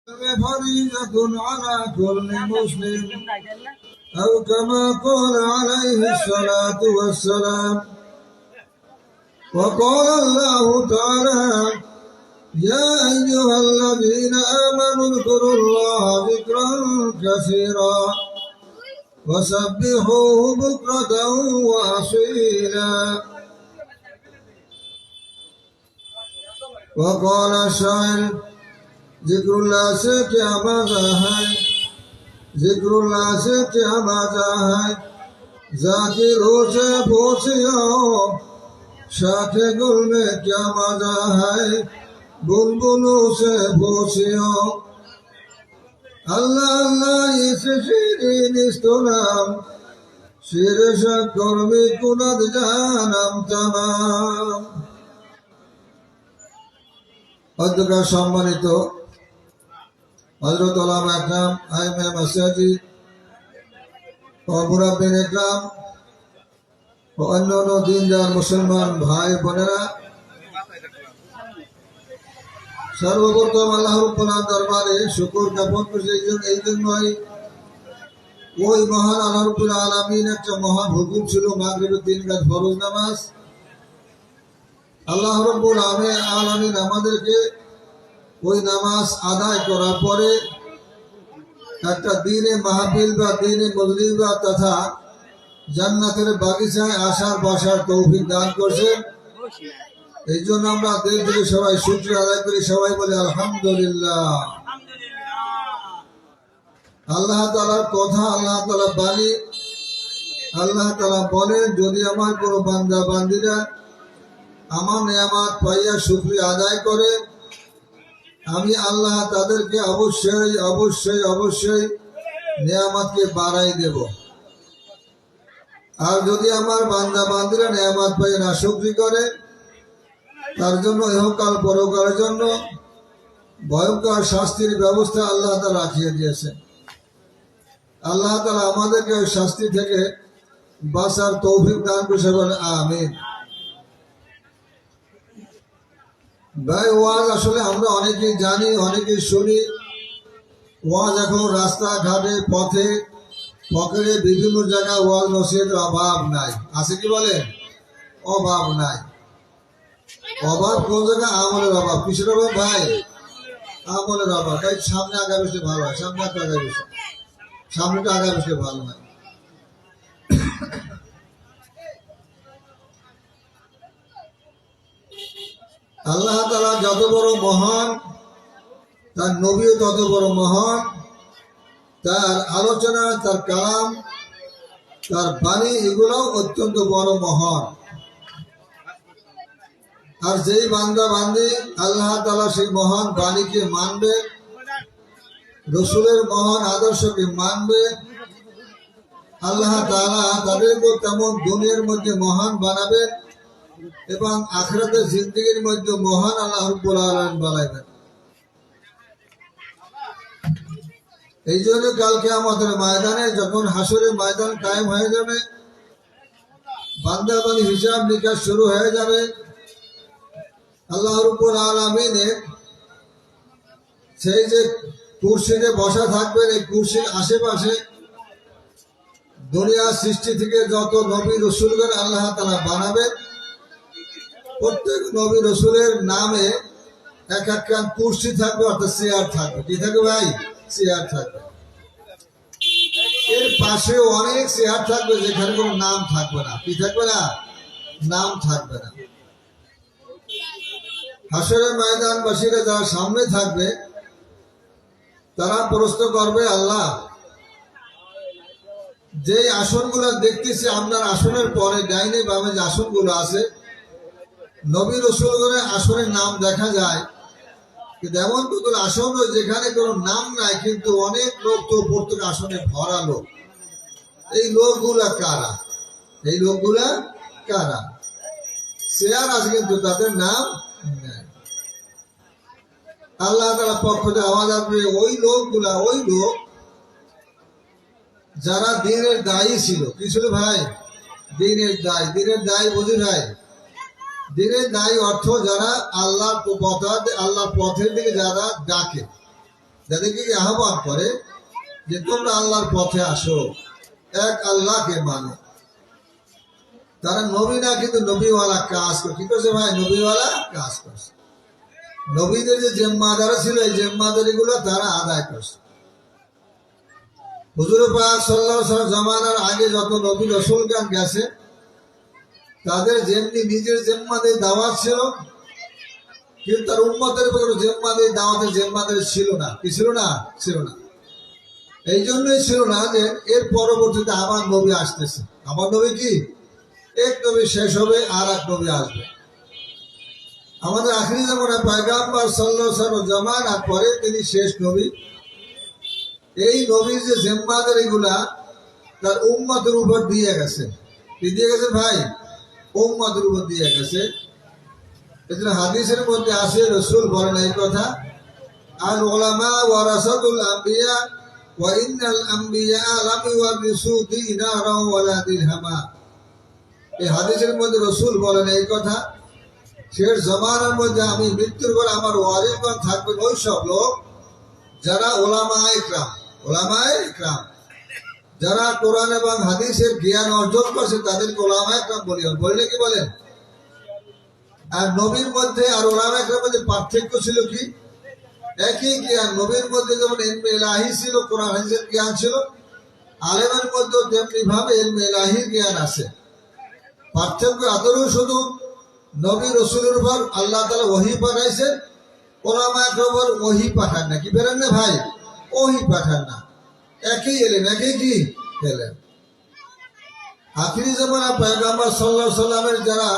فريضة على كل مسلم أو كما قال عليه الصلاة والسلام. وقال الله تعالى: يا أيها الذين آمنوا اذكروا الله ذكرا كثيرا وسبحوه بكرة وأصيلا. وقال الشاعر: जिक्रुल्लाह से क्या मजा है, जिक्रुल्लाह से क्या मजा है, जाकिरों से पूछियो शाखे गुल में क्या मजा है, बुलबुलों से पूछियो। अल्लाह अल्लाह इस शीरीन इस्तुनाम शीर शक्कर में कुनद जानम तमाम। अध्यक्ष सम्मानित हजरत उलामा इकराम, आइम्मा मसाजिद और मुराब्बिन इकराम ও অন্যান্য দিনদার মুসলমান ভাই বোনেরা, সর্বপ্রথম আল্লাহ রাব্বুল দরবারে শুকর জ্ঞাপন করছি। এই জন্যই ওই মহান আল্লাহ রাব্বুল আলামিন একটা মহান হুকুম ছিল মাগরিবের 3 রাকাত ফরজ নামাজ। আল্লাহ রাব্বুল আলামিন আমাদেরকে ওই নামাজ আদায় করার পরে একটা দিনে মাহফিল বা দিনে মজলিস বা তথা জান্নাতের বাগিচায় আসার বসার তৌফিক দান করছেন। এই জন্য আমরা দিল থেকে সবাই শুকরিয়া আদায় করি, সবাই বলে আলহামদুলিল্লাহ। আল্লাহ তাআলার কথা, আল্লাহ তাআলা বাণী, আল্লাহ তাআলা বলেন, যদি আমার কোনো বান্দা বান্দিরা আমার নেয়ামত পাইয়া শুকরিয়া আদায় করে, আমি আল্লাহ তাদেরকে অবশ্যই অবশ্যই অবশ্যই নেয়ামতকে বাড়াই দেব। আর যদি আমার বান্দা বান্দিরা নেয়ামত পাইয়া নাশুকরি করে, তার জন্য ইহকাল পরকালের জন্য ভয়ঙ্কর শাস্তির ব্যবস্থা আল্লাহ তাআলা রাখিয়ে দিয়েছেন। আল্লাহ তাআলা আমাদেরকে ওই শাস্তি থেকে বাঁচার তৌফিক দান করে বলেন আমিন। ভাই, ওয়াজ আসলে আমরা অনেকেই জানি, অনেকেই শুনি। ওয়াজ এখন রাস্তাঘাটে, পথে, পকেটে, বিভিন্ন জায়গায় ওয়াজ নসিহতের অভাব নাই। আছে কি বলেন? অভাব নাই। অভাব কোন জায়গায়? আমলের অভাব। কিসের অভাব ভাই? আমলের অভাব। তাই সামনে আগায় বসে ভালো হয়, সামনে একটা আগায় বসে, সামনেটা আগায় বসে ভালো হয়। আল্লাহ তাআলা যত বড় মহান, তার নবীও তত বড় মহান। তার আলোচনা, তার কালাম, তার বাণী, এগুলোও অত্যন্ত বড় মহান। আর যেই বান্দা বান্দি আল্লাহ তাআলা সেই মহান বাণীকে মানবে, রসুলের মহান আদর্শকে মানবে, আল্লাহ তাআলা তাদেরকে তেমন দুনিয়ার মধ্যে মহান বানাবে এবং আখিরাতের জিন্দেগির মধ্যে মহান আল্লাহ রাব্বুল আলামিন বানাবেন। এই জন্য কালকে আমাদের ময়দানে যখন হাসরের ময়দান কায়েম হয়ে যাবে, বান্দা বান্দি হিসাব নিকাশ শুরু হয়ে যাবে, আল্লাহ রাব্বুল আলামিনের সেই যে কুরসিতে বসা থাকবেন, এই কুরসির আশেপাশে দুনিয়া সৃষ্টি থেকে যত নবী রসুলগণ আল্লাহ তাআলা বানাবেন, প্রত্যেক নবী রসুলের নামে এক একটা কুরসি থাকবে, অর্থাৎ চেয়ার থাকবে। কি থাকবে ভাই? চেয়ার থাকবে। এর পাশে অনেক চেয়ার থাকবে যেখানে কোনো নাম থাকবে না। কি থাকবে না? নাম থাকবে না। হাসরের ময়দানবাসীরা যারা সামনে থাকবে, তারা প্রশ্ন করবে, আল্লাহ, যে আসনগুলো দেখতেছি আপনার আসনের পরে ডাইনে বামে যে আসনগুলো আছে, নবী রসুলগণের আসনের নাম দেখা যায়, কিন্তু এমন কত আসন যেখানে কোনো নাম নাই, কিন্তু অনেক লোক তো প্রত্যেক আসনে ভরা লোক। এই লোকগুলা কারা? এই লোকগুলা কারা? চেয়ার আছে কিন্তু তাদের নাম নাই। আল্লাহ তাআলার পক্ষ থেকে আওয়াজ আসবে, ওই লোকগুলা, ওই লোক যারা দ্বীনের দায়ী ছিল। কি ছিল ভাই? দ্বীনের দায়ী। দ্বীনের দায়ী বুঝি ভাই? দ্বীনের দায়ী অর্থ যারা আল্লাহর পথের দিকে যারা ডাকে, যাদেরকে আহ্বান করে যে তোমরা আল্লাহর পথে আসো, এক আল্লাহকে মানো। তারা নবী না, কিন্তু নবীওয়ালা কাজ করে। কি করছে ভাই? নবীওয়ালা কাজ করছে। নবীদের যে জিম্মাদারি ছিল, এই জিম্মাদারি গুলো তারা আদায় করছে। হুজুর পাক সাল্লাল্লাহু আলাইহি ওয়াসাল্লাম জামানার আগে যত নবী রাসূলগণ গেছে, তাদের যেমনি নিজের জিম্মাদারি দাওয়াত ছিল, কিন্তু তার উম্মতের উপর জিম্মাদারি দাওয়াতের জিম্মাদারি ছিল না। কি ছিল না? ছিল না। এই জন্যই ছিল না যে এর পরবর্তীতে আবার নবী আসতেছে। আমার নবী কি? এক নবী শেষ হবে, আর এক নবী আসবে। আমাদের আখিরি জামানা পয়গম্বর সাল্লাল্লাহু আলাইহি ওয়াসাল্লাম জামানার পরে তিনি শেষ নবী। এই নবীর যে জিম্মাদারি গুলা তার উম্মতের উপর দিয়ে গেছে। কি দিয়ে গেছে ভাই? উম্মতের উপর দিয়ে গেছে। এজন্য হাদিসের মধ্যে আছে, রাসূল বলেন এই কথা, আল উলামা ওয়ারাসাতুল আম্বিয়া ওয়া ইন্নাল আম্বিয়া লাম ইওয়ারিসু দিনারা ওয়ালা দিরহামা। এই হাদিসের মধ্যে রাসূল বলেন এই কথা, শেষ জামানার মধ্যে আমি মৃত্যুর পর আমার ওয়ারিসগণ থাকবেন ওই সব লোক যারা ওলামায়ে ইকরাম, ওলামায়ে ইকরাম, যারা কোরআন এবং হাদিসের জ্ঞান অর্জন করছে তাদেরকে ওলামায়ে ইকরাম বললে কি বলেন? আর নবীর মধ্যে আর ওলামায়ে ইকরামের মধ্যে পার্থক্য ছিল কি? একই জ্ঞান। নবীর মধ্যে যেমন ইলমে ইলাহি ছিল, কোরআন হাদিসের জ্ঞান ছিল, আলেমের মধ্যে তেমনি ভাবে ইলমে ইলাহির জ্ঞান আছে। পার্থক্য আদরও শুধু নবী রাসূলের উপর আল্লাহ তাআলা ওহী পাঠাইছেন, ওলামায়ে ইকরামের ওহী পাঠান না। কি বলেন না ভাই? ওহী পাঠান না। একই এলেন, একই কি এলেন। আখিরি জামানা পয়গম্বর সাল্লাল্লাহু আলাইহি ওয়াসাল্লামের যারা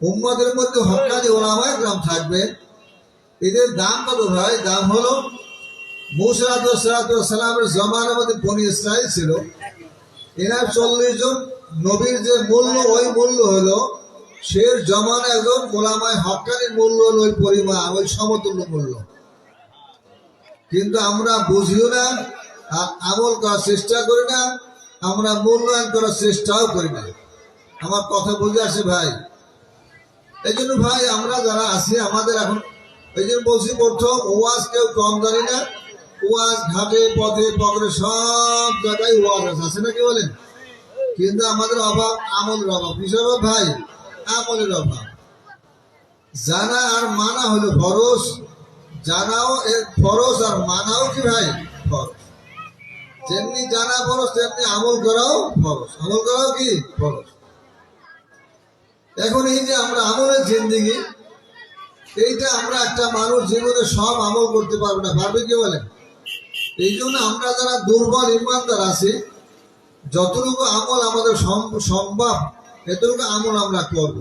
উম্মতের মধ্যে হক্কানি ওলামায়ে ইকরাম থাকবে, এদের দাম কত ভাই? দাম হলো মূসা আলাইহিস সালামের জামানার মধ্যে বনি ইসরাইল ছিল, এরা 40 জন নবীর যে মূল্য, ওই মূল্য হলো শেষ জামানা একজন ওলামায়ে হক্কানির মূল্য হলো ওই পরিমাণ, ওই সমতুল্য মূল্য। কিন্তু আমরা বুঝিও না, আর আমল করার চেষ্টা করি না, আমরা মূল্যায়ন করার চেষ্টাও করি না। আমার কথা বুঝে আসে ভাই? এই জন্য ভাই আমরা যারা আছি আমাদের এখন, এই জন্য বলছি প্রথম, ওয়াজ কেউ কম জানি না। ওয়াজ ঘাটে পথে পকড়ে সব জায়গায় ওয়াজ আছে নাকি বলেন? কিন্তু আমাদের অভাব আমলের অভাব। কিসের অভাব ভাই? আমলের অভাব। জানা আর মানা হলো ফরজ, জানাও ফরজ আর মানাও কি ভাই? ফরজ। যেমনি জানা ফরজ তেমনি আমল করাও ফরজ। আমল করাও কি? ফরজ। এখন এই যে আমরা আমলের জিন্দেগি, এইটা আমরা একটা মানুষ জীবনে সব আমল করতে পারবে না। পারবে কি বলেন? এই জন্য আমরা যারা দুর্বল ইমানদার আছি, যতটুকু আমল আমাদের সম্ভব এতটুকু আমল আমরা করব।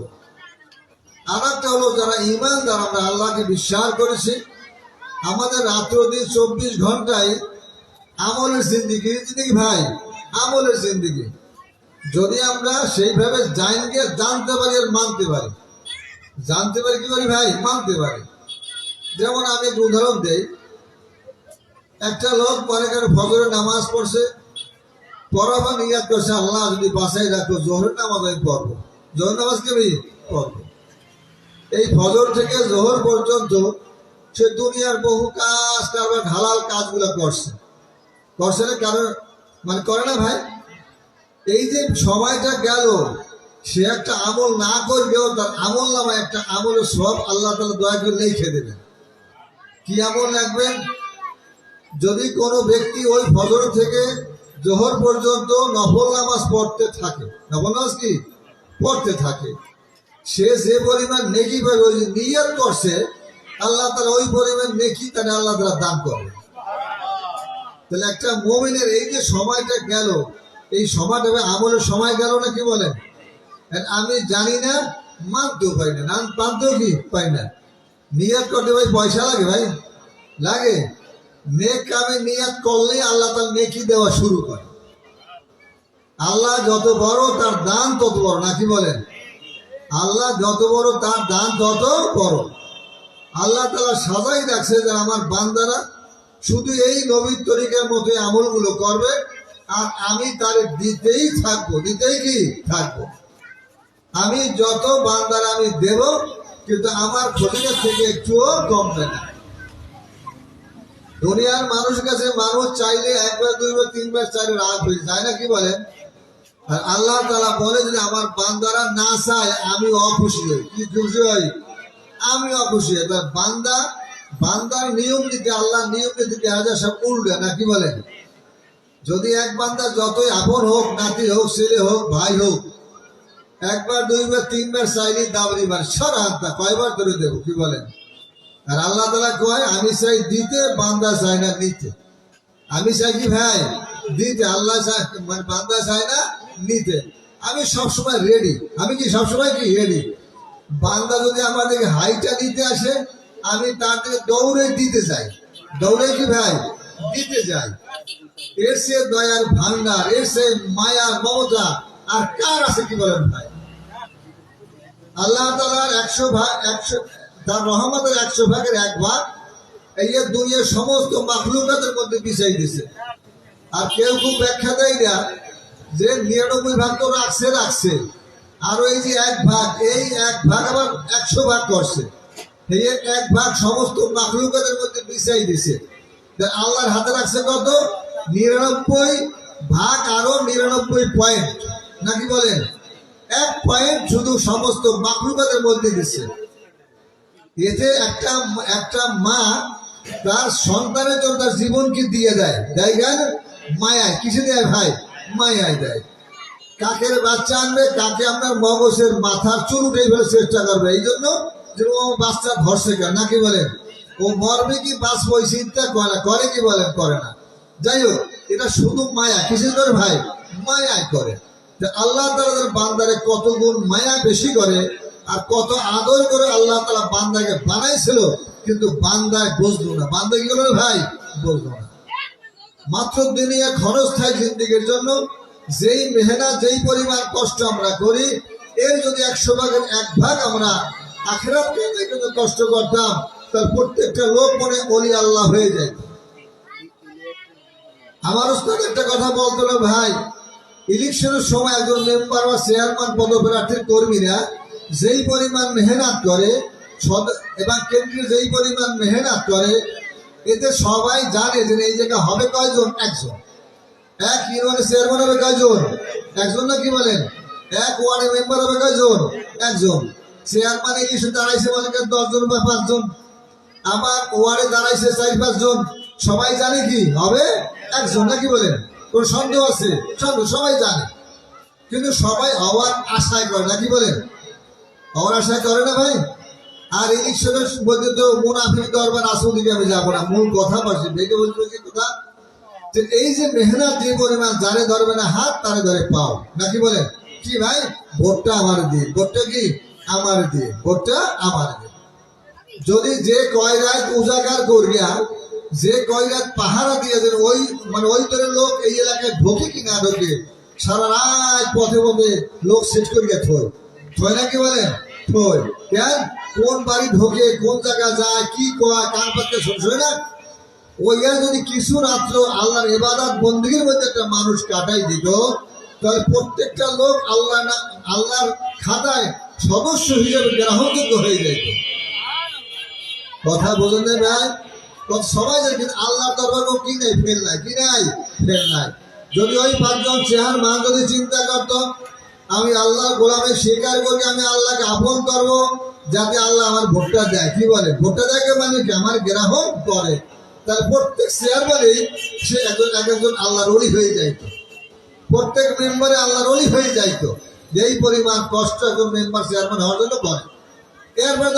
আর একটা হলো যারা ইমানদার, আমরা আল্লাহকে বিশ্বাস করেছি, আমাদের রাত্র দিন 24 ঘন্টায় আমলের জিন্দিগি ভাই, আমলের জিন্দিগি। যদি আমরা সেইভাবে জানতে পারি আর মানতে পারি, জানতে পারি কি পারি ভাই? মানতে পারি। যেমন আমি একটা উদাহরণ দেই, একটা লোক মনে করেন ফজরের নামাজ পড়ছে, পড়াবা নিয়াত করছে আল্লাহ যদি বাসায় রাখো জোহরের নামাজ আমি পড়বো, জোহর নামাজকে আমি পড়বো। এই ফজর থেকে জোহর পর্যন্ত সে দুনিয়ার বহু কাজ কারবার হালাল কাজগুলো করছে না? কারণ মানে করে না ভাই? এই যে সময়টা গেল, সে একটা আমল না করবেও তার আমল নামা একটা আমলের সব আল্লাহ তাআলা দয়া করে লিখে দেবেন। কি আমল রাখবেন? যদি কোনো ব্যক্তি ওই ফজর থেকে জোহর পর্যন্ত নফল নামাজ পড়তে থাকে, নফল নামাজ কি পড়তে থাকে, সে যে পরিমাণ নেকি পাবে, ওই নিয়ত করছে, আল্লাহ তাআলা ওই পরিমাণ নেকি তাহলে আল্লাহ তাআলা দান করবে। তাহলে একটা মুমিনের এই যে সময়টা গেল, এই সময়টা আমলের সময় গেল না? কি বলেন? আমি জানি না, মানতেও পাই না, মানতেও কি পাই না। নিয়ত করতে ভাই পয়সা লাগে ভাই, লাগে। নেক কামে নিয়ত করলে আল্লাহ তার নেকি দেওয়া শুরু করে। আল্লাহ যত বড় তার দান তত বড়, নাকি বলেন? আল্লাহ যত বড় তার দান তত বড়। আল্লাহ তাআলা সাজাই রাখছে যে আমার বান্দারা শুধু এই নবীর তরিকার মতো আমলগুলো করবে, আর আমি তার দিতেই থাকবো, দিতেই কি থাকবো। আমি যত বান্দারা আমি দেব, কিন্তু আমার ফজিলত থেকে একটুও কমবে না। দুনিয়ার মানুষের কাছে মানুষ চাইলে একবার দুইবার তিনবার চাইলে রাগ হয়ে যায় না, কি বলেন? আর আল্লাহ তাআলা বলে যদি আমার বান্দারা না চায় আমি অখুশি হই। কি খুশি হই? আমি অখুশি হই। তার বান্দার নিয়ম নীতি, আল্লাহ নিয়ম নীতি দেখা যায় সব উল্টে, না কি বলেন? যদি এক বান্দা যতই আপন হোক, নাতি হোক, ছেলে হোক, ভাই হোক, একবার দুইবার তিনবার চাইলে দাবরিবার সরান্তা কয়বার ধরে দেবো, কি বলেন? আর আল্লাহ তাআলা কয় আমি চাই দিতে, বান্দা চাই না নিতে। আমি চাই কি ভাই? দিতে। আল্লাহ চাই মানে বান্দা চাই না নিতে। আমি সবসময় রেডি। আমি কি সবসময় কি রেডি? বান্দা যদি আমার দিকে হাইটা দিতে আসে, আমি তার দিকে দৌড়ে দিতে চাই। দৌড়ে কি ভাই? দিতে যাই। এর সে দয়ার ভান্ডার, এর সে মায়া মমতা আর কার আছে, কি বলেন ভাই? আল্লাহ তাআলার 100 ভাগ, 100 তার রহমতের 100 ভাগের 1 ভাগ এই যে দুনিয়ার সমস্ত মাখলুকাতের মধ্যে বিছাই দিছে। আর কেউ খুব ব্যাখ্যা দেয় না যে 99 ভাগ তো রাখছে আর এই যে 1 ভাগ, এই 1 ভাগ আবার 100 ভাগ করছে। এই 1 ভাগ সমস্ত মাখলুকাতের মধ্যে বিছাই দিছে। আল্লাহর হাতে রাখছে কত? 99 ভাগ আরো 99 পয়েন্ট, নাকি বলেন? 1 পয়েন্ট শুধু সমস্ত মাখলুকাতের মধ্যে দিছে। এতে একটা মা তার সন্তানের জন্য তার জীবনকে দিয়ে দেয়, দেয় কেন? মায়ায়। কিসে দেয় ভাই? মায়ায় দেয়। কাকের বাচ্চা আনবে, কাকে আপনার মগজের মাথার চুল উঠে ফেলে চেষ্টা করবে, এই জন্য যে ও বাচ্চা ধরছে কেন, নাকি বলেন? ও মরবে কি বাঁচবো ওই চিন্তা করে কি বলেন? করে না। যাই হোক, এটা শুধু মায়া। কিসে করে ভাই? মায়ায় করে। আল্লাহ তাআলা বান্দারে কত গুণ মায়া বেশি করে আর কত আদর করে আল্লাহ তাআলা বান্দাকে বানাইছিল, কিন্তু বান্দায় বুঝলো না। বান্দা কি করবে ভাই? বুঝলো না। মাত্র দুনিয়া ক্ষণস্থায়ী জিন্দেগির জন্য যেই মেহনত, যেই পরিমাণ কষ্ট আমরা করি, এর যদি 100 ভাগের 1 ভাগ আমরা আখিরাতকে জন্য কষ্ট করতাম, তার প্রত্যেকটা লোক মনে ওলি আল্লাহ হয়ে যায়। আমার উস্তাদ একটা কথা বলতো না ভাই, ইলেকশনের সময় একজন মেম্বার বা চেয়ারম্যান পদপ্রার্থীর কর্মীরা যেই পরিমাণ মেহনত করে এবং কেন্দ্রে যেই পরিমাণ মেহনত করে, এতে সবাই জানে যে এই জায়গা হবে কয়জন? একজন। এক ইউনিয়নের চেয়ারম্যান হবে কয়জন? একজন, না কি বলেন? এক ওয়ার্ডের মেম্বার হবে কয়জন? একজন। চেয়ারম্যান ইলেকশন দাঁড়াইছে বলে 10 জন বা 5 জন, আবার ওয়ার্ডে দাঁড়াইছে 4-5 জন, সবাই জানে কি হবে? একজন, নাকি বলেন? কোন সন্দেহ আছে? সবাই জানে, কিন্তু সবাই হওয়ার আশায় করে, নাকি বলেন? হওয়ার আশায় করে না ভাই। আর ইলেকশনের মধ্যে তো মুনাফিক দরবার আসল দিকে আমি যাবো না, মূল কথা বলছি, ভেঙে বলছি কথা যে এই যে মেহনত, যে পরিমাণ যারে ধরবে না হাত তারে ধরে পাও, নাকি বলেন? কি ভাই? ভোটটা আমার দিয়ে, ভোটটা কি আমার দিয়ে, ভোটটা আমার দিয়ে। যদি যে কয় রাত উজাগার করিয়া, যে কয় রাত পাহারা দিয়ে ওই মানে ওই তরের লোক এই এলাকায় ঢোকে কি না ঢোকে, সারা রাত পথে পথে লোক সেট করিয়া থয়, নাকি বলেন? থয় কেন? কোন বাড়ি ঢোকে, কোন জায়গা যায়, কি কয়, কার পাত্রে শুনছয় না? ওইয়া যদি কিছু রাত্র আল্লাহর ইবাদত বন্দেগীর মধ্যে একটা মানুষ কাটাই দিত, তাহলে প্রত্যেকটা লোক আল্লাহর খাতায় সদস্য হিসেবে গ্রহণযোগ্য হয়ে যেত। কথা বোঝেন না ভাই? সবাই জানে, কিন্তু আল্লাহ দরবার কি নাই? ফেল নাই। কি নাই? ফেল নাই। যদি ওই 5 জন চেয়ারম্যান যদি চিন্তা করত আমি আল্লাহর গোলামের স্বীকার করি, আমি আল্লাহকে আপন করব, যাতে আল্লাহ আমার ভোটটা দেয়, কি বলে? ভোটটা দেখে মানে কি আমার গ্রহণ করে, তার প্রত্যেক চেয়ারম্যানই সে একজন আল্লাহর ওলি হয়ে যাইত, প্রত্যেক মেম্বারে আল্লাহর ওলি হয়ে যাইত। যেই পরিমাণ কষ্ট একজন মেম্বার চেয়ারম্যান হওয়ার জন্য করে, এরপরে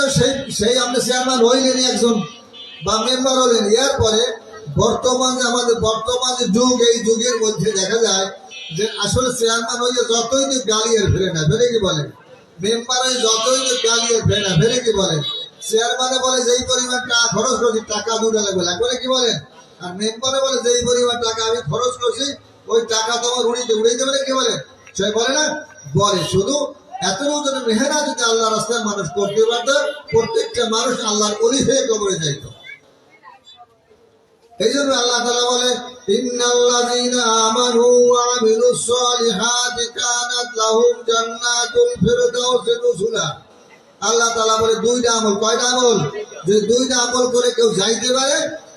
সেই আমরা চেয়ারম্যান হইলেনি একজন বা মেম্বার হলেন। এরপরে বর্তমান যে যুগ, এই যুগের মধ্যে দেখা যায় যে আসলে চেয়ারম্যান হইলে যতই তো গালিয়ে ফেরে না, ফেরে কি বলেন? মেম্বার হয়ে যতই তো গালিয়ে ফেরে না, ফেরে কি বলেন? চেয়ারম্যানে বলে যেই পরিমাণ টাকা খরচ করছি, টাকা 2 লাগবে, কি বলেন? আর মেম্বারে বলে যেই পরিমাণ টাকা আমি খরচ করছি, ওই টাকা তোমার উড়িয়ে দেবে, কি বলেন? সে বলে না? বলে। শুধু এতটুকু যদি মেহনত যদি আল্লাহ রাস্তায় মানুষ করতে পারত, প্রত্যেকটা মানুষ আল্লাহর ওলি হয়ে কবরে যাইত। এই জন্য আল্লাহ তাআলা বলে, ইন্নাল্লাযীনা আমানু ওয়া আমিলুস সালিহাতি কানাত লাহুম জান্নাতুল ফিরদাউসি নুজুলা। আল্লাহ তাআলা বলে 2টা আমল। কয়টা আমল? যে 2টা আমল করে কেউ যাইতে পারে,